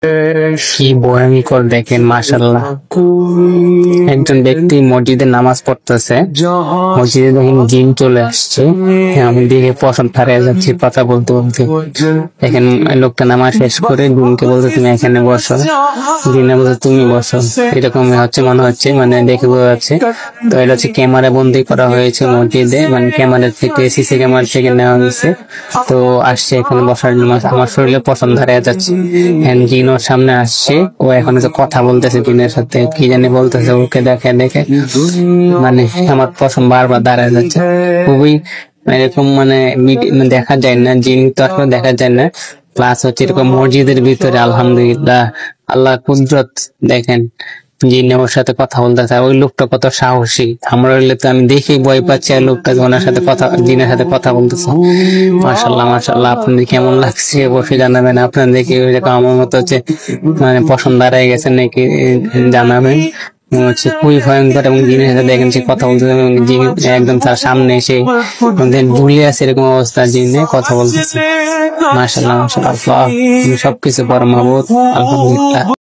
কি ভয়ঙ্কর দেখেন, মাশাআল্লাহ। একজন ব্যক্তি মসজিদে নামাজ পড়তেছে, মসজিদে দেখেন জিন চলে আসছে। আমি দেখে পছন্দ হারিয়ে যাচ্ছি কথা বলতে বলতে। দেখেন লোকটা নামাজ শেষ করে জিনকে বলতে তুমি এখানে বসো, জিনে বলতে তুমি বসো। এরকম হচ্ছে মনে হচ্ছে, মানে দেখে বোঝা যাচ্ছে। তো এটা হচ্ছে ক্যামেরা বন্দি করা হয়েছে মসজিদে, মানে ক্যামেরা থেকে সিসি ক্যামেরা থেকে নেওয়া হয়েছে। তো আসছে এখানে বসার জন্য, আমার শরীরে পছন্দ হারিয়ে যাচ্ছে। জিন ওর সামনে আসছে, ও এখন কথা বলতেছে জিনের সাথে, কি জানি বলতেছে, ওকে দেখে দেখে মানে আমার পছন্দ বারবার দাঁড়ায় যাচ্ছে। খুবই এরকম মানে দেখা যায় না, জিন তো আসলে দেখা যায় না। প্লাস হচ্ছে এরকম মসজিদের ভিতরে আলহামদুলিল্লাহ আল্লাহ কুদরত দেখেন, জিনে ওর সাথে কথা বলতেছে। ওই লোকটা কত সাহসী, আমরা হইলে তো আমি দেখেই ভয় পাচ্ছি, আর লোকটা ওনার সাথে কথা, জিনের সাথে কথা বলতেছে। মাশাআল্লাহ মাশাআল্লাহ। আপনাদের কেমন লাগছে অবশ্যই জানাবেন। আপনার দেখে আমার মতো হচ্ছে মানে পছন্দ হারিয়ে গেছে নাকি জানাবেন। হচ্ছে খুবই ভয়ঙ্কর, এবং জিনের সাথে দেখেন সে কথা বলতেছে, এবং জিন একদম তার সামনে এসে ঝুলে আছে, এরকম অবস্থা জিনে কথা বলতেছে। মাশাআল্লাহ মাশাআল্লাহ, সবকিছু পরম মাবুদ, আলহামদুলিল্লাহ।